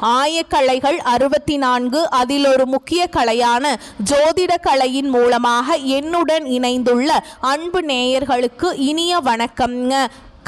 ஆயக்கலைகள் 64 அதில் ஒரு முக்கிய கலையான ஜோதிட கலையின் மூலமாக என்னுடன் இணைந்துள்ள அன்பு நேயர்களுக்கு இனிய வணக்கம்ங்க.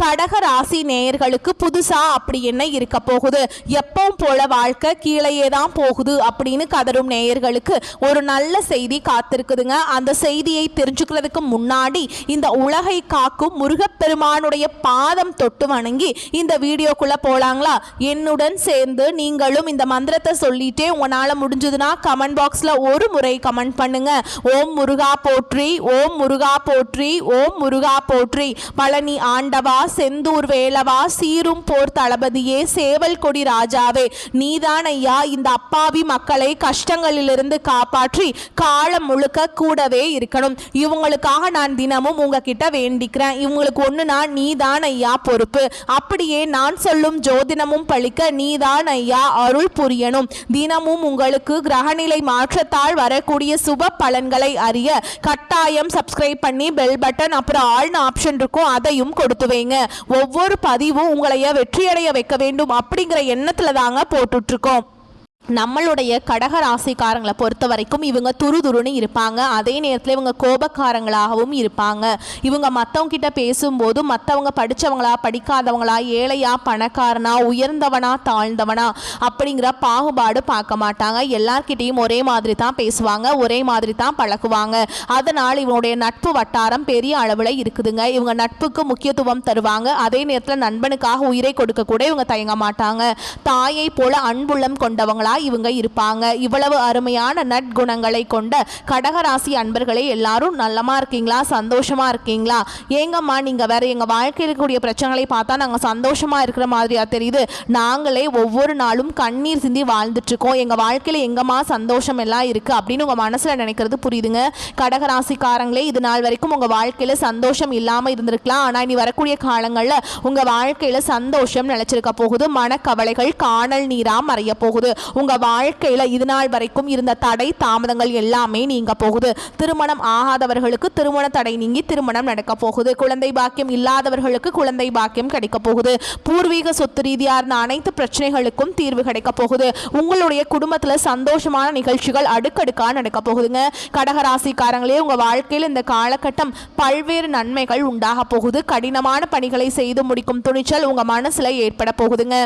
கடக ராசி நேயர்களுக்கு புதுசா அப்படி என்ன இருக்க போகுது, எப்பவும் போல வாழ்க்கை கீழேயே தான் போகுது அப்படின்னு கதரும் நேயர்களுக்கு ஒரு நல்ல செய்தி காத்திருக்குதுங்க. அந்த செய்தியை தெரிஞ்சுக்கிறதுக்கு முன்னாடி இந்த உலகை காக்கும் முருகப்பெருமானுடைய பாதம் தொட்டு வணங்கி இந்த வீடியோக்குள்ள போலாங்களா? என்னுடன் சேர்ந்து நீங்களும் இந்த மந்திரத்தை சொல்லிட்டே உங்களால முடிஞ்சதுன்னா கமெண்ட் பாக்ஸ்ல ஒரு முறை கமெண்ட் பண்ணுங்க. ஓம் முருகா போற்றி, ஓம் முருகா போற்றி, ஓம் முருகா போற்றி. பழனி ஆண்டவா, செந்தூர் வேலவா, சீரும் போர் தளபதியே, சேவல் கொடி ராஜாவே, நீதான் ஐயா இந்த அப்பாவி மக்களை கஷ்டங்களிலிருந்து காப்பாற்றி காலம் முழுக்க கூடவே இருக்கணும். இவங்களுக்காக நான் தினமும் உங்ககிட்ட வேண்டிக்கிறேன். இவங்களுக்கு ஒண்ணுனா நீதான் ஐயா பொறுப்பு. அப்படியே நான் சொல்லும் ஜோதிடமும் பழிக்க நீதான் ஐயா அருள் புரியணும். தினமும் உங்களுக்கு கிரகநிலை மாற்றத்தால் வரக்கூடிய சுப பலன்களை அறிய கட்டாயம் சப்ஸ்கிரைப் பண்ணி பெல் பட்டன் அப்புறம் ஆல்னு ஆப்ஷன் இருக்கும், அதையும் கொடுத்து வைங்க. ஒவ்வொரு பதிவும் உங்களைய வெற்றியடைய வைக்க வேண்டும் அப்படிங்கிற எண்ணத்துல தாங்க போட்டுட்டு இருக்கோம். நம்மளுடைய கடக ராசிக்காரங்களை பொறுத்த வரைக்கும் இவங்க துருதுருன்னு இருப்பாங்க. அதே நேரத்தில் இவங்க கோபக்காரங்களாகவும் இருப்பாங்க. இவங்க மற்றவங்க கிட்ட பேசும்போது மற்றவங்க படித்தவங்களா படிக்காதவங்களா, ஏழையா பணக்காரனா, உயர்ந்தவனா தாழ்ந்தவனா அப்படிங்கிற பாகுபாடு பார்க்க மாட்டாங்க. எல்லார்கிட்டையும் ஒரே மாதிரி தான் பேசுவாங்க, ஒரே மாதிரி தான் பழகுவாங்க. அதனால் இவங்களுடைய நட்பு வட்டாரம் பெரிய அளவில் இருக்குதுங்க. இவங்க நட்புக்கு முக்கியத்துவம் தருவாங்க. அதே நேரத்தில் நண்பனுக்காக உயிரை கொடுக்க கூட இவங்க தயங்க மாட்டாங்க. தாயை போல அன்புள்ளம் கொண்டவங்களா இவங்க இருப்பாங்க. இவ்வளவு அருமையான நற்குணங்களை கொண்ட கடகராசி அன்பர்களே, எல்லாரும் நல்லமா இருக்கீங்களா, சந்தோஷமா இருக்கீங்களா? ஏங்கம்மா நீங்க வேற எங்க வாழ்க்கையில் இருக்கக்கூடிய பிரச்சனைகளை பார்த்தா நாங்க சந்தோஷமா இருக்கிற மாதிரியா தெரியுது, நாங்களே ஒவ்வொரு நாளும் கண்ணீர் சிந்தி வாழ்ந்துட்டு இருக்கோம், எங்க வாழ்க்கையில எங்கம்மா சந்தோஷம் எல்லாம் இருக்கு அப்படின்னு உங்க மனசுல நினைக்கிறது புரியுதுங்க. கடகராசிக்காரங்களே, இது நாள் வரைக்கும் உங்க வாழ்க்கையில சந்தோஷம் இல்லாம இருந்திருக்கலாம். ஆனா இனி வரக்கூடிய காலங்கள்ல உங்க வாழ்க்கையில சந்தோஷம் நிலைச்சிருக்க போகுது. மனக்கவலைகள் காணல் நீரா மறைய போகுது. உங்க வாழ்க்கையில இது நாள் வரைக்கும் இருந்த தடை தாமதங்கள் எல்லாமே நீங்க போகுது. திருமணம் ஆகாதவர்களுக்கு திருமண தடை நீங்கி திருமணம் நடக்க போகுது. குழந்தை பாக்கியம் இல்லாதவர்களுக்கு குழந்தை பாக்கியம் கிடைக்க போகுது. பூர்வீக சொத்து ரீதியா இருந்த அனைத்து பிரச்சனைகளுக்கும் தீர்வு கிடைக்க போகுது. உங்களுடைய குடும்பத்துல சந்தோஷமான நிகழ்ச்சிகள் அடுக்கடுக்கா நடக்க போகுதுங்க. கடகராசிக்காரங்களே, உங்க வாழ்க்கையில் இந்த காலகட்டம் பல்வேறு நன்மைகள் உண்டாக போகுது. கடினமான பணிகளை செய்து முடிக்கும் துணிச்சல் உங்க மனசுல ஏற்பட போகுதுங்க.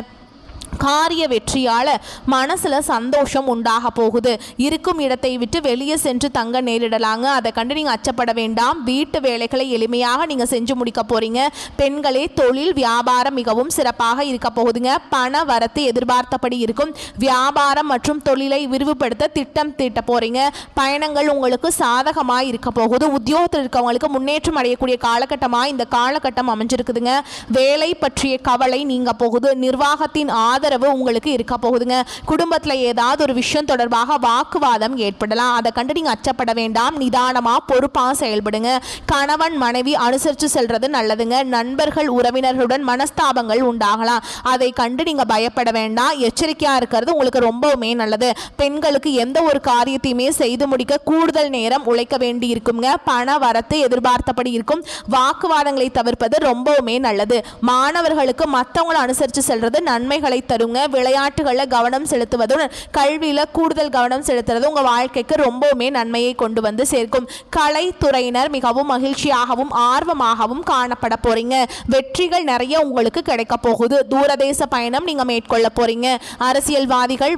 காரிய வெற்றியால மனசுல சந்தோஷம் உண்டாக போகுது. இருக்கும் இடத்தை விட்டு வெளியே சென்று தங்க நேரிடலாங்க. அதை கண்டு நீங்க அச்சப்பட வேண்டாம். வீட்டு வேலைகளை எளிமையாக நீங்க செஞ்சு முடிக்க போறீங்க. பெண்களே, தொழில் வியாபாரம் மிகவும் சிறப்பாக இருக்க போகுதுங்க. பண வரத்து எதிர்பார்த்தபடி இருக்கும். வியாபாரம் மற்றும் தொழிலை விரிவுபடுத்த திட்டம் தீட்ட போறீங்க. பயணங்கள் உங்களுக்கு சாதகமாக இருக்க போகுது. உத்தியோகத்தில் இருக்கவங்களுக்கு முன்னேற்றம் அடையக்கூடிய காலகட்டமாக இந்த காலகட்டம் அமைஞ்சிருக்குதுங்க. வேலை பற்றிய கவலை நீங்க போகுது. நிர்வாகத்தின் ஆதரவு உங்களுக்கு இருக்க போகுதுங்க. குடும்பத்தில் ஏதாவது ஒரு விஷயம் தொடர்பாக வாக்குவாதம் ஏற்படலாம். அதை கண்டு நீங்க அச்சப்பட வேண்டாம். நிதானமா பொறுப்பா செயல்படுங்க. கணவன் மனைவி அனுசரித்து செல்றது நல்லதுங்க. நண்பர்கள் உறவினர்களுடன் மனஸ்தாபங்கள் உண்டாகலாம். அதை கண்டு நீங்க பயப்பட வேண்டாம். எச்சரிக்கையா இருக்கிறது உங்களுக்கு ரொம்பவுமே நல்லது. பெண்களுக்கு எந்த ஒரு காரியத்தையுமே செய்து முடிக்க கூடுதல் நேரம் உழைக்க வேண்டி இருக்குங்க. பண வரத்து எதிர்பார்த்தபடி இருக்கும். வாக்குவாதங்களை தவிர்ப்பது ரொம்பவுமே நல்லது. மாணவர்களுக்கு மற்றவங்களை அனுசரித்து செல்றது நன்மைகளை தருங்க. விளையாட்டுகளில் கவனம் செலுத்துவதுடன் கல்வியில கூடுதல் கவனம் செலுத்துறது உங்க வாழ்க்கைக்கு ரொம்பவுமே நன்மையை கொண்டு வந்து சேர்க்கும். கலைத்துறையினர் மிகவும் மகிழ்ச்சியாகவும் ஆர்வமாகவும் காணப்பட போறீங்க. வெற்றிகள் நிறைய உங்களுக்கு கிடைக்க போகுது. தூரதேச பயணம் நீங்க மேற்கொள்ள போறீங்க. அரசியல்வாதிகள்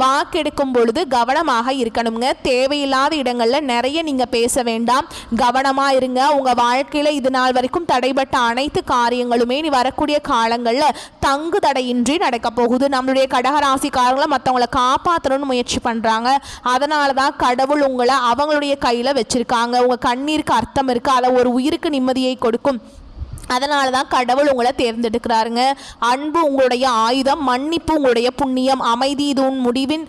வாக்கெடுக்கும் பொழுது கவனமாக இருக்கணுங்க. தேவையில்லாத இடங்கள்ல நிறைய நீங்க பேச வேண்டாம். கவனமா இருங்க. உங்க வாழ்க்கையில இது நாள் வரைக்கும் தடைபட்ட அனைத்து காரியங்களுமே நீ வரக்கூடிய காலங்கள்ல தங்கு தடையின்றி நடக்க போகுது. நம்மளுடைய கடகராசிக்காரங்களை மற்றவங்களை காப்பாற்றணும்னு முயற்சி பண்றாங்க. அதனாலதான் கடவுள் உங்களை அவங்களுடைய கையில வச்சிருக்காங்க. உங்க கண்ணீருக்கு அர்த்தம் இருக்கு. அதை ஒரு உயிருக்கு நிம்மதியை கொடுக்கும். அதனால தான் கடவுள் உங்களை தேர்ந்தெடுக்கிறாருங்க. அன்பு உங்களுடைய ஆயுதம், மன்னிப்பு உங்களுடைய புண்ணியம், அமைதி இது உன் முடிவின்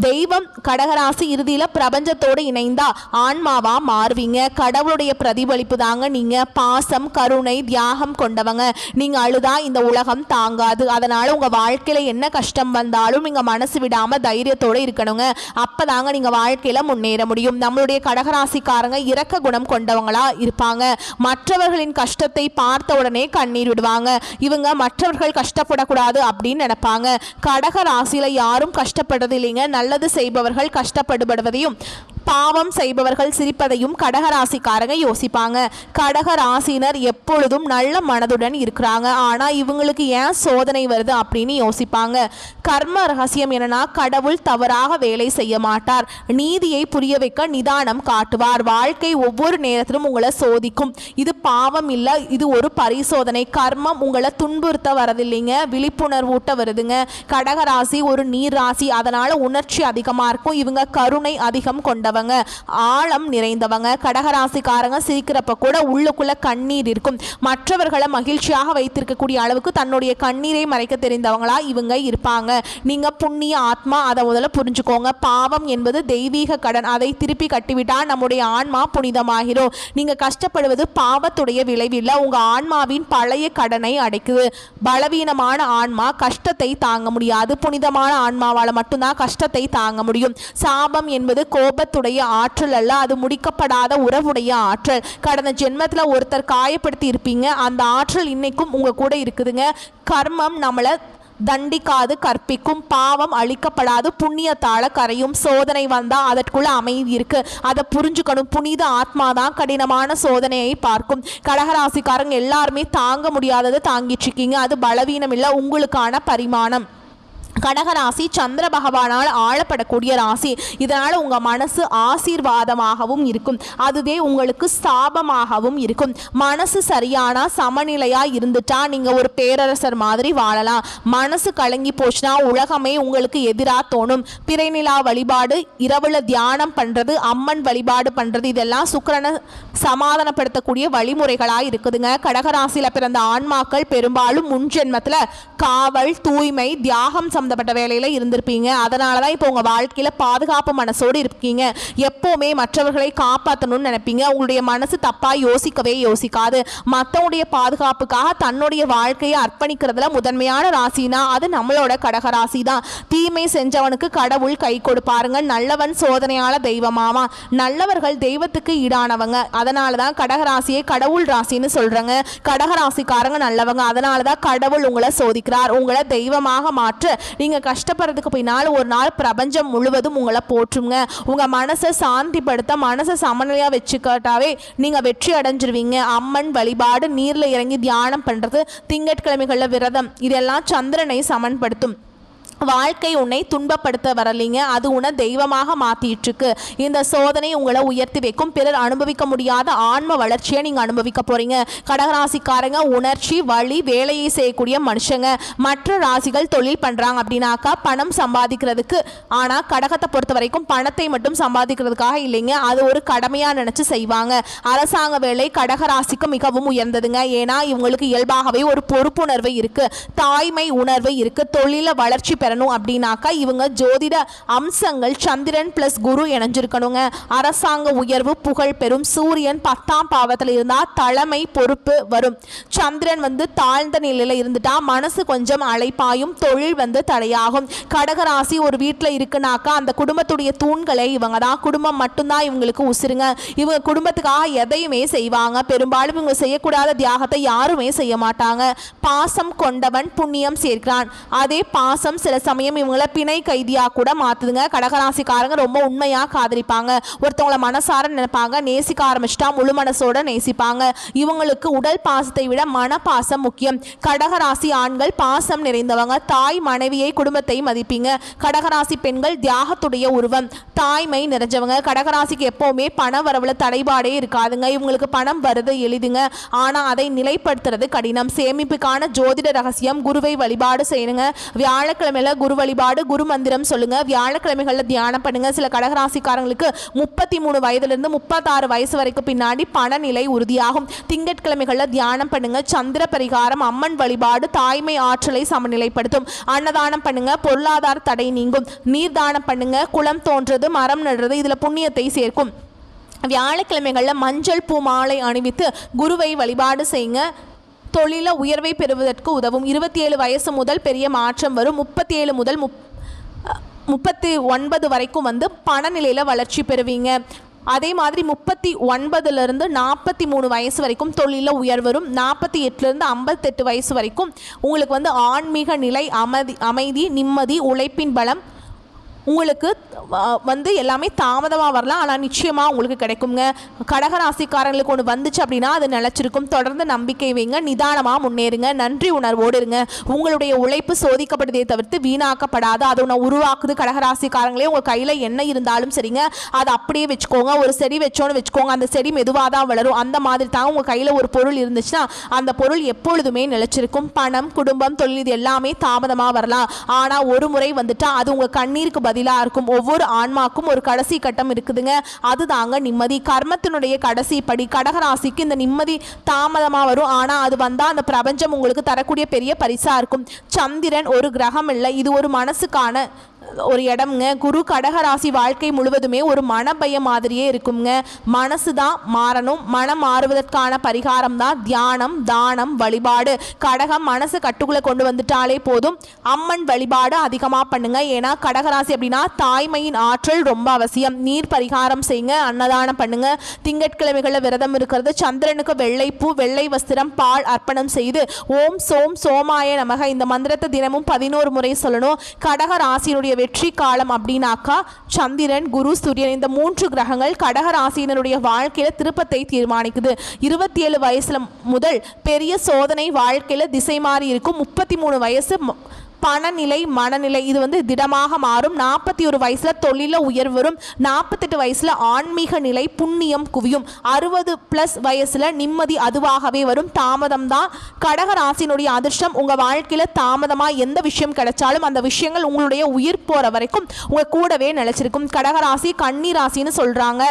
தெய்வம். கடகராசி இறுதியில் பிரபஞ்சத்தோடு இணைந்தா ஆன்மாவா மாறுவீங்க. கடவுளுடைய பிரதிபலிப்பு தாங்க நீங்க. பாசம், கருணை, தியாகம் கொண்டவங்க. நீங்க அழுதா இந்த உலகம் தாங்காது. அதனால உங்க வாழ்க்கையில என்ன கஷ்டம் வந்தாலும் நீங்க மனசு விடாம தைரியத்தோடு இருக்கணுங்க. அப்பதாங்க நீங்க வாழ்க்கையில முன்னேற முடியும். நம்மளுடைய கடகராசிக்காரங்க இரக்க குணம் கொண்டவங்களா இருப்பாங்க. மற்றவர்களின் கஷ்டத்தை பார்த்து பார்த்த உடனே கண்ணீர் விடுவாங்க. இவங்க மற்றவர்கள் கஷ்டப்படக்கூடாது அப்படின்னு நினைப்பாங்க. கடக ராசியில யாரும் கஷ்டப்படுறது இல்லைங்க. நல்லது செய்பவர்கள் கஷ்டப்படுவதையும் பாவம் செய்பவர்கள் சிரிப்பதையும் கடகராசிக்காரங்க யோசிப்பாங்க. கடகராசினர் எப்பொழுதும் நல்ல மனதுடன் இருக்கிறாங்க. ஆனா இவங்களுக்கு ஏன் சோதனை வருது அப்படின்னு யோசிப்பாங்க. கர்ம ரகசியம் என்னன்னா, கடவுள் தவறாக வேலை செய்ய மாட்டார். நீதியை புரிய வைக்க நிதானம் காட்டுவார். வாழ்க்கை ஒவ்வொரு நேரத்திலும் உங்களை சோதிக்கும். இது பாவம் இல்ல, இது ஒரு பரிசோதனை. கர்மம் உங்களை துன்புறுத்த வரதில்லைங்க, விழிப்புணர்வூட்ட வருதுங்க. கடகராசி ஒரு நீர் ராசி, அதனால உணர்ச்சி அதிகமா இருக்கும். இவங்க கருணை அதிகம் கொண்டவர், ஆழம் நிறைந்தவங்க. கடகராசிக்காரங்க சிரிக்கிறப்ப கூட உள்ளுக்குள்ள கண்ணீர் இருக்கும். மற்றவர்களை மகிழ்ச்சியாக வைத்திருக்கக்கூடிய அளவுக்கு தன்னுடைய கண்ணீரை மறைக்க தெரிந்தவங்களா இவங்க இருப்பாங்க. நீங்க புண்ணிய ஆத்மா, அதை முதல்ல புரிஞ்சுக்கோங்க. பாவம் என்பது தெய்வீக கடன், அதை திருப்பி கட்டிவிட்டா நம்முடைய ஆன்மா புனிதமாகிறோம். நீங்க கஷ்டப்படுவது பாவத்துடைய விளைவில்லை, உங்க ஆன்மாவின் பழைய கடனை அடைக்குது. பலவீனமான ஆன்மா கஷ்டத்தை தாங்க முடியாது. புனிதமான ஆன்மாவால மட்டும்தான் கஷ்டத்தை தாங்க முடியும். சாபம் என்பது கோபத்துடைய ஆற்றல் அல்ல, அது முடிக்கப்படாத உறவுடைய ஆற்றல். கடந்த ஜென்மத்துல ஒருத்தர் காயப்படுத்தி இருப்பீங்க, அந்த ஆற்றல் இன்னைக்கும் உங்க கூட இருக்குதுங்க. கர்மம் நம்மளை தண்டிக்காது, கற்பிக்கும். பாவம் அழிக்கப்படாது, புண்ணியத்தால கரையும். சோதனை வந்தா அதற்குள்ள அமைதி இருக்கு, அதை புரிஞ்சுக்கணும். புனித ஆத்மாதான் கடினமான சோதனையை பார்க்கும். கடகராசிக்காரங்க எல்லாருமே தாங்க முடியாதது தாங்கிட்டு இருக்கீங்க. அது பலவீனம் இல்லை, உங்களுக்கான பரிமாணம். கடகராசி சந்திர பகவானால் ஆளப்படக்கூடிய ராசி. இதனால் உங்கள் மனசு ஆசீர்வாதமாகவும் இருக்கும், அதுவே உங்களுக்கு சாபமாகவும் இருக்கும். மனசு சரியான சமநிலையாக இருந்துட்டா நீங்கள் ஒரு பேரரசர் மாதிரி வாழலாம். மனசு கலங்கி போச்சுன்னா உலகமே உங்களுக்கு எதிராக தோணும். பிறைநிலா வழிபாடு, இரவுல தியானம் பண்ணுறது, அம்மன் வழிபாடு பண்ணுறது, இதெல்லாம் சுக்கிரனை சமாதானப்படுத்தக்கூடிய வழிமுறைகளாக இருக்குதுங்க. கடகராசியில் பிறந்த ஆன்மாக்கள் பெரும்பாலும் முன்ஜென்மத்தில் காவல், தூய்மை, தியாகம் சம்பந்தப்பட்ட வேலையில இருந்திருப்பீங்க. அதனால தான் இப்போ உங்கள் வாழ்க்கையில் பாதுகாப்பு மனசோடு இருக்கீங்க. எப்போவுமே மற்றவர்களை காப்பாற்றணும்னு நினைப்பீங்க. உங்களுடைய மனசு தப்பாக யோசிக்கவே யோசிக்காது. மற்றவங்களுடைய பாதுகாப்புக்காக தன்னுடைய வாழ்க்கையை அர்ப்பணிக்கிறதுல முதன்மையான ராசினா அது நம்மளோட கடகராசி தான். தீமை செஞ்சவனுக்கு கடவுள் கை கொடுப்பாருங்க. நல்லவன் சோதனையால தெய்வமாமா. நல்லவர்கள் தெய்வத்துக்கு ஈடானவங்க. அதனால தான் கடகராசியை கடவுள் ராசின்னு சொல்றாங்க. கடகராசிக்காரங்க நல்லவங்க, அதனால தான் கடவுள் உங்களை சோதிக்கிறார். உங்களை தெய்வமாக மாற்ற நீங்க கஷ்டப்படுறதுக்கு பின்னால் ஒரு நாள் பிரபஞ்சம் முழுவதும் உங்களை போற்றுங்க. உங்க மனசை சாந்திப்படுத்த, மனசை சமநிலையா வச்சுக்கிட்டாவே நீங்க வெற்றி அடைஞ்சிருவீங்க. அம்மன் வழிபாடு, நீர்ல இறங்கி தியானம் பண்றது, திங்கட்கிழமைகள்ல விரதம், இதெல்லாம் சந்திரனை சமன்படுத்தும். வாழ்க்கை உன்னை துன்பப்படுத்த வரலைங்க, அது உன்னை தெய்வமாக மாற்றிட்டு இருக்கு. இந்த சோதனை உங்களை உயர்த்தி வைக்கும். பிறர் அனுபவிக்க முடியாத ஆன்ம வளர்ச்சியை நீங்கள் அனுபவிக்க போறீங்க. கடகராசிக்காரங்க உணர்ச்சி, வழி, வேலையை செய்யக்கூடிய மனுஷங்க. மற்ற ராசிகள் தொழில் பண்ணுறாங்க அப்படின்னாக்கா பணம் சம்பாதிக்கிறதுக்கு. ஆனால் கடகத்தை பொறுத்த வரைக்கும் பணத்தை மட்டும் சம்பாதிக்கிறதுக்காக இல்லைங்க, அது ஒரு கடமையாக நினச்சி செய்வாங்க. அரசாங்க வேலை கடகராசிக்கு மிகவும் உயர்ந்ததுங்க. ஏன்னா இவங்களுக்கு இயல்பாகவே ஒரு பொறுப்புணர்வு இருக்குது, தாய்மை உணர்வு இருக்குது. தொழில வளர்ச்சி பெறணும் அப்படின்னாக்கா இவங்க ஜோதிட அம்சங்கள் சந்திரன் பிளஸ் குரு இணைஞ்சிருக்கணுங்க. அரசாங்க உயர்வு, புகழ் பெறும். சூரியன் 10ஆம் பாவத்தில் இருந்தா தலைமை பொறுப்பு வரும். சந்திரன் தாழ்ந்த நிலையில இருந்துட்டா மனசு கொஞ்சம் அலைப்பாயும், தொழில் தடையாகும். கடகராசி ஒரு வீட்டில் இருக்குனாக்கா அந்த குடும்பத்துடைய தூண்களை இவங்க தான். குடும்பம் மட்டும்தான் இவங்களுக்கு உசுருங்க. இவங்க குடும்பத்துக்காக எதையுமே செய்வாங்க. பெரும்பாலும் இவங்க செய்யக்கூடாத தியாகத்தை யாருமே செய்ய மாட்டாங்க. பாசம் கொண்டவன் புண்ணியம் சேர்க்கிறான். அதே பாசம் சில சமயம் இவங்களை பிணை கைதியாக கூட மாற்றுதுங்க. கடகராசிக்காரங்க ரொம்ப உண்மையாக காதலிப்பாங்க. ஒருத்தவங்களை மனசார நினைப்பாங்க. நேசிக்க ஆரம்பிச்சிட்டா முழு மனசோட நேசிப்பாங்க. இவங்களுக்கு உடல் பாசத்தை விட மனப்பாசம் முக்கியம். கடகராசி ஆண்கள் பாசம் நிறைந்தவங்க. தாய், மனைவியை, குடும்பத்தை மதிப்பீங்க. கடகராசி பெண்கள் தியாகத்துடைய உருவம், தாய்மை நிறைஞ்சவங்க. கடகராசிக்கு எப்பவுமே பண வரவுல தடைபாடே இருக்காதுங்க. இவங்களுக்கு பணம் வருது எளிதுங்க, ஆனால் அதை நிலைப்படுத்துறது கடினம். சேமிப்புக்கான ஜோதிட ரகசியம், குருவை வழிபாடு செய்யணுங்க. வியாழக்கிழமை குரு வழிபாடு, குரு மந்திரம் சொல்லுங்க. வியாழக்கிழமைகள்ல தியானம் பண்ணுங்க. சில கடகராசிக்காரங்களுக்கு 33 வயதிலிருந்து 36 வயசு வரைக்கும் பின்னாடி பணநிலை உறுதியாகும். திங்கட்கிழமைகள்ல தியானம் பண்ணுங்க. சந்திர பரிகாரம், அம்மன் வழிபாடு தாய்மை ஆற்றலை சமநிலைப்படுத்தும். அன்னதானம் பண்ணுங்க, பொருளாதார தடை நீங்கும். நீர்தானம் பண்ணுங்க, குளம் தோன்றது, மரம் நடுறது, இதுல புண்ணியத்தை சேர்க்கும். வியாழக்கிழமைகள்ல மஞ்சள் பூ மாலை அணிவித்து குருவை வழிபாடு செய்யுங்க. தொழில உயர்வை பெறுவதற்கு உதவும். 27 வயசு முதல் பெரிய மாற்றம் வரும். 37 முதல் 39 வரைக்கும் பணநிலையில் வளர்ச்சி பெறுவீங்க. அதே மாதிரி 39லிருந்து 43 வயசு வரைக்கும் தொழிலில் உயர்வரும், 48லேருந்து 58 வயசு வரைக்கும் உங்களுக்கு வந்து ஆன்மீக நிலை, அமைதி, நிம்மதி, உழைப்பின் பலம் உங்களுக்கு வந்து எல்லாமே தாமதமாக வரலாம், ஆனால் நிச்சயமாக உங்களுக்கு கிடைக்குங்க. கடகராசிக்காரங்களுக்கு ஒன்று வந்துச்சு அப்படின்னா அது நிலச்சிருக்கும். தொடர்ந்து நம்பிக்கை வைங்க, நிதானமாக முன்னேறுங்க, நன்றி உணர்வோடு இருங்க. உங்களுடைய உழைப்பு சோதிக்கப்படுதே தவிர்த்து வீணாக்கப்படாது. அது ஒன்று உருவாக்குது. கடகராசிக்காரங்களே, உங்கள் கையில் என்ன இருந்தாலும் சரிங்க, அதை அப்படியே வச்சுக்கோங்க. ஒரு செடி வச்சோன்னு வச்சுக்கோங்க, அந்த செடி மெதுவாக தான் வளரும். அந்த மாதிரி தான் உங்கள் கையில் ஒரு பொருள் இருந்துச்சுன்னா அந்த பொருள் எப்பொழுதுமே நிலச்சிருக்கும். பணம், குடும்பம், தொழில் இது எல்லாமே தாமதமாக வரலாம், ஆனால் ஒரு முறை வந்துட்டா அது உங்கள் கண்ணீருக்கு பதிலாக இருக்கும். ஒவ்வொரு ஆன்மாக்கும் ஒரு கடைசி கட்டம் இருக்குதுங்க, அதுதாங்க நிம்மதி. கர்மத்தினுடைய கடைசி படி. கடகராசிக்கு இந்த நிம்மதி தாமதமாக வரும், ஆனால் அது வந்தால் அந்த பிரபஞ்சம் உங்களுக்கு தரக்கூடிய பெரிய பரிசாக இருக்கும். சந்திரன் ஒரு கிரகம் இல்லை, இது ஒரு மனசுக்கான ஒரு இடம்ங்க. குரு கடகராசி வாழ்க்கை முழுவதுமே ஒரு மனபயம் மாதிரியே இருக்குங்க. மனசு தான் மாறணும். மனம் மாறுவதற்கான பரிகாரம் தான் தியானம், தானம், வழிபாடு. கடகம் மனசு கட்டுக்குள்ளே கொண்டு வந்துட்டாலே போதும். அம்மன் வழிபாடு அதிகமாக பண்ணுங்க. ஏன்னா கடகராசி அப்படின்னா தாய்மையின் ஆற்றல் ரொம்ப அவசியம். நீர் பரிகாரம் செய்யுங்க, அன்னதானம் பண்ணுங்க. திங்கட்கிழமைகளில் விரதம் இருக்கிறது. சந்திரனுக்கு வெள்ளைப்பூ, வெள்ளை வஸ்திரம், பால் அர்ப்பணம் செய்து ஓம் சோம் சோமாய நமக இந்த மந்திரத்தை தினமும் 11 முறை சொல்லணும். கடகராசியினுடைய வெற்றி காலம் அப்படின்னாக்கா சந்திரன், குரு, சூரியன் இந்த 3 கிரகங்கள் கடகராசியினருடைய வாழ்க்கையில திருப்பத்தை தீர்மானிக்குது. 27 வயசுல முதல் பெரிய சோதனை வாழ்க்கையில திசை மாறி இருக்கும். 33 வயசு பணநிலை, மனநிலை இது வந்து திடமாக மாறும். 41 வயசுல தொழில உயர்வு வரும். 48 வயசுல ஆன்மீக நிலை, புண்ணியம் குவியும். 60+ வயசுல நிம்மதி அதுவாகவே வரும். தாமதம் தான் கடகராசினுடைய அதிர்ஷ்டம். உங்க வாழ்க்கையில தாமதமா எந்த விஷயம் கிடைச்சாலும் அந்த விஷயங்கள் உங்களுடைய உயிர் போற வரைக்கும் உங்க கூடவே நிலைச்சிருக்கும். கடகராசி கன்னிராசின்னு சொல்றாங்க.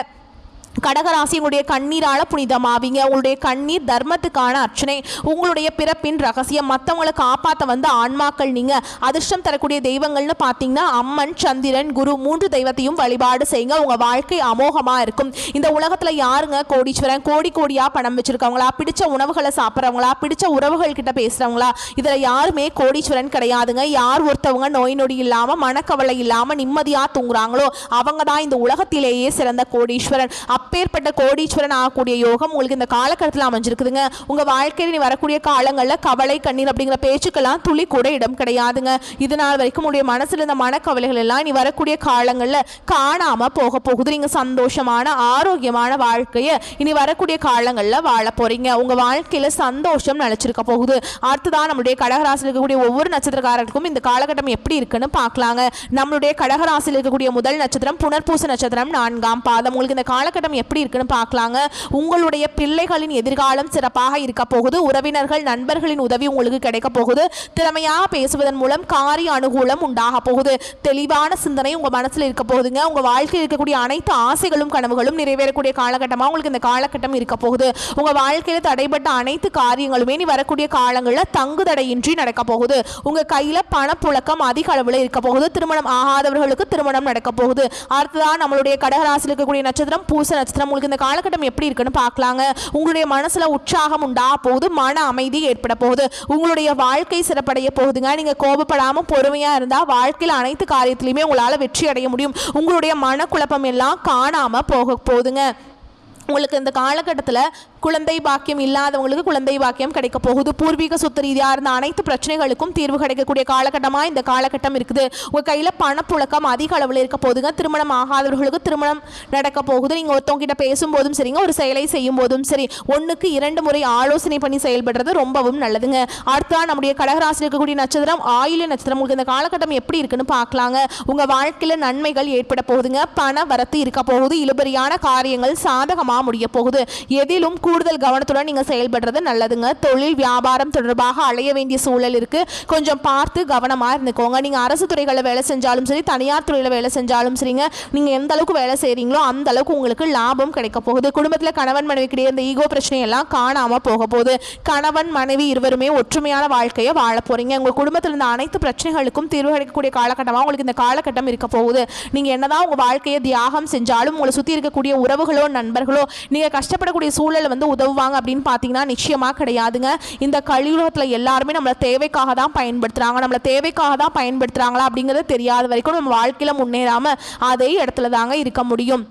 கடகராசியினுடைய கண்ணீரால புனிதமாவீங்க. உங்களுடைய கண்ணீர் தர்மத்துக்கான அர்ச்சனை. உங்களுடைய பிறப்பின் ரகசியம். மற்றவங்களை காப்பாற்ற வந்த ஆன்மாக்கள் நீங்க. அதிர்ஷ்டம் தரக்கூடிய தெய்வங்கள்னு பார்த்தீங்கன்னா அம்மன், சந்திரன், குரு 3 தெய்வத்தையும் வழிபாடு செய்யுங்க. உங்க வாழ்க்கை அமோகமா இருக்கும். இந்த உலகத்துல யாருங்க கோடீஸ்வரன்? கோடி கோடியா பணம் வச்சிருக்கவங்களா, பிடிச்ச உணவுகளை சாப்பிட்றவங்களா, பிடிச்ச உறவுகள் கிட்ட பேசுறவங்களா? இதுல யாருமே கோடீஸ்வரன் கிடையாதுங்க. யார் ஒருத்தவங்க நோய் நொடி இல்லாம, மனக்கவலை இல்லாம நிம்மதியா தூங்குறாங்களோ அவங்க தான் இந்த உலகத்திலேயே சிறந்த கோடீஸ்வரன். அப்பேற்பட்ட கோடீஸ்வரன் ஆகக்கூடிய யோகம் உங்களுக்கு இந்த காலகட்டத்தில் அமைஞ்சிருக்குதுங்க. உங்க வாழ்க்கையில் நீ வரக்கூடிய காலங்களில் கவலை, கண்ணீர் அப்படிங்கிற பேச்சுக்கெல்லாம் துளி கூட இடம் கிடையாதுங்க. இது நாள் வரைக்கும் உங்களுடைய மனசுல இருந்த மனக்கவலைகள் எல்லாம் நீ வரக்கூடிய காலங்களில் காணாம போக போகுது. நீங்க சந்தோஷமான ஆரோக்கியமான வாழ்க்கையை இனி வரக்கூடிய காலங்களில் வாழ போறீங்க. உங்க வாழ்க்கையில சந்தோஷம் நினைச்சிருக்க போகுது. அடுத்ததான் நம்மளுடைய கடகராசியில் இருக்கக்கூடிய ஒவ்வொரு நட்சத்திரக்காரர்களுக்கும் இந்த காலகட்டம் எப்படி இருக்குன்னு பார்க்கலாங்க. நம்மளுடைய கடகராசியில் இருக்கக்கூடிய முதல் நட்சத்திரம் புனர்பூச நட்சத்திரம், 4ஆம் பாதம். உங்களுக்கு இந்த காலகட்டம் எப்படி இருக்குன்னு பார்க்கலாங்க. உங்களுடைய பிள்ளைகளின் எதிர்காலம் சிறப்பாக இருக்க போகுது. உறவினர்கள், நண்பர்களின் உதவி உங்களுக்கு கிடைக்க போகுது. திறமையாக பேசுவதன் மூலம் காரிய அனுகூலம் உண்டாக போகுது. தெளிவான சிந்தனை உங்க மனசுல இருக்க போகுதுங்க. உங்க வாழ்க்கையில் இருக்கக்கூடிய அனைத்து ஆசைகளும் கனவுகளும் நிறைவேறக்கூடிய காலகட்டமாக உங்களுக்கு இந்த காலகட்டம் இருக்க போகுது. உங்க வாழ்க்கையில தடைப்பட்ட அனைத்து காரியங்களுமே நீ வரக்கூடிய காலங்களில் தங்கு தடையின்றி நடக்க போகுது. உங்க கையில பணப்புழக்கம் அதிக அளவில் இருக்க போகுது. திருமணம் ஆகாதவர்களுக்கு திருமணம் நடக்க போகுது. அடுத்ததான் நம்மளுடைய கடகராசியில் இருக்கக்கூடிய நட்சத்திரம் பூச நட்சத்திரம். உங்களுக்கு இந்த காலகட்டம் எப்படி இருக்குன்னு பார்க்கலாங்க. உங்களுடைய மனசுல உற்சாகம் உண்டா போகுது. மன அமைதி ஏற்பட போகுது. உங்களுடைய வாழ்க்கை சிறப்படைய போகுதுங்க. நீங்க கோபப்படாம பொறுமையா இருந்தா வாழ்க்கையில் அனைத்து காரியத்திலையுமே உங்களால வெற்றி அடைய முடியும். உங்களுடைய மனக்குழப்பம் எல்லாம் காணாம போக போகுதுங்க. உங்களுக்கு இந்த காலகட்டத்தில் குழந்தை பாக்கியம் இல்லாதவங்களுக்கு குழந்தை பாக்கியம் கிடைக்க போகுது. பூர்வீக சொத்து ரீதியாக இருந்த அனைத்து பிரச்சனைகளுக்கும் தீர்வு கிடைக்கக்கூடிய காலகட்டமாக இந்த காலகட்டம் இருக்குது. உங்கள் கையில் பணப்புழக்கம் அதிக அளவில் இருக்க போதுங்க. திருமணம் ஆகாதவர்களுக்கு திருமணம் நடக்க போகுது. நீங்கள் ஒருத்தவங்கிட்ட பேசும்போதும் சரிங்க, ஒரு செயலை செய்யும் போதும் சரி, 1க்கு 2 முறை ஆலோசனை பண்ணி செயல்படுறது ரொம்பவும் நல்லதுங்க. அடுத்ததான் நம்முடைய கடகராசியில் இருக்கக்கூடிய நட்சத்திரம் ஆயில்ய நட்சத்திரம். உங்களுக்கு இந்த காலகட்டம் எப்படி இருக்குன்னு பார்க்கலாங்க. உங்கள் வாழ்க்கையில் நன்மைகள் ஏற்பட போகுதுங்க. பண வரத்து இருக்க போகுது. இழுபறியான காரியங்கள் சாதகமாக முடிய போகுது. எதிலும் கூடுதல் கவனத்துடன் நீங்க செயல்படுறது நல்லதுங்க. தொழில் வியாபாரம் தொடர்பாக அலைய வேண்டிய சூழல் இருக்கு. கொஞ்சம் பார்த்து கவனமா இருந்துக்கோங்க. நீங்க அரசு துறைகளில் வேலை செஞ்சாலும் சரி, தனியார் துறையில வேலை செஞ்சாலும் சரிங்க, நீங்க எந்த அளவுக்கு வேலை செய்றீங்களோ அந்த அளவுக்கு உங்களுக்கு லாபம் கிடைக்க போகுது. குடும்பத்தில் கணவன் மனைவி கிடையாது இந்த ஈகோ பிரச்சனை எல்லாம் காணாம போக போகுது. கணவன் மனைவி இருவருமே ஒற்றுமையான வாழ்க்கையை வாழ போறீங்க. உங்க குடும்பத்தில் இருந்த அனைத்து பிரச்சனைகளுக்கும் தீர்வு கிடைக்கக்கூடிய காலகட்டமாக உங்களுக்கு இந்த காலகட்டம் இருக்க போகுது. நீங்க என்னதான் உங்க வாழ்க்கையை தியாகம் செஞ்சாலும் உங்களை சுத்தி இருக்கக்கூடிய உறவுகளோ நண்பர்களோ நீங்க கஷ்டப்படக்கூடிய சூழல் வந்து உதவுவாங்க அப்படின்னு பார்த்தீங்கன்னா நிச்சயமா கிடையாதுங்க. இந்த கலியுகத்தில் எல்லாருமே நம்மளை தேவைக்காக தான் பயன்படுத்துறாங்க. நம்மளை தேவைக்காக தான் பயன்படுத்துறாங்களா அப்படிங்கிறது தெரியாத வரைக்கும் நம்ம வாழ்க்கையில முன்னேறாம அதே இடத்துல தாங்க இருக்க முடியும்.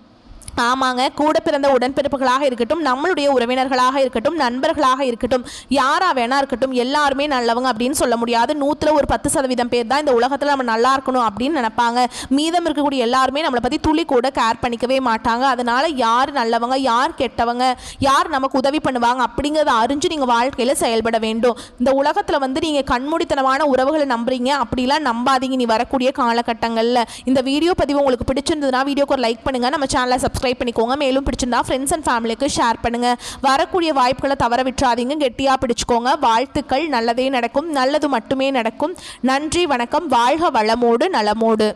ஆமாங்க, கூட பிறந்த உடன்பிறப்புகளாக இருக்கட்டும், நம்மளுடைய உறவினர்களாக இருக்கட்டும், நண்பர்களாக இருக்கட்டும், யாரா வேணா இருக்கட்டும், எல்லாருமே நல்லவங்க அப்படின்னு சொல்ல முடியாது. 100ல் ஒரு 10% பேர் தான் இந்த உலகத்தில் நம்ம நல்லா இருக்கணும் அப்படின்னு நினைப்பாங்க. மீதம் இருக்கக்கூடிய எல்லாருமே நம்மளை பற்றி துளி கூட கேர் பண்ணிக்கவே மாட்டாங்க. அதனால யார் நல்லவங்க, யார் கெட்டவங்க, யார் நமக்கு உதவி பண்ணுவாங்க அப்படிங்கிறத அறிஞ்சு நீங்கள் வாழ்க்கையில் செயல்பட வேண்டும். இந்த உலகத்தில் வந்து நீங்கள் கண்மூடித்தனமான உறவுகளை நம்புறீங்க, அப்படிலாம் நம்பாதீங்க. நீ வரக்கூடிய காலகட்டங்களில் இந்த வீடியோ பதிவு உங்களுக்கு பிடிச்சிருந்ததுன்னா வீடியோக்கு ஒரு லைக் பண்ணுங்கள், நம்ம சேனலை சப்ஸ்கிரைப் பண்ணிக்கோங்க. மேலும் பிடிச்சிருந்தா ஃப்ரெண்ட்ஸ் அண்ட் ஃபேமிலிக்கு ஷேர் பண்ணுங்க. வரக்கூடிய வாய்ப்புகளை தவற விட்டுறாதீங்க, கெட்டியா பிடிச்சுக்கோங்க. வாழ்த்துக்கள், நல்லதே நடக்கும், நல்லது மட்டுமே நடக்கும். நன்றி, வணக்கம். வாழ்க வளமோடு நலமோடு.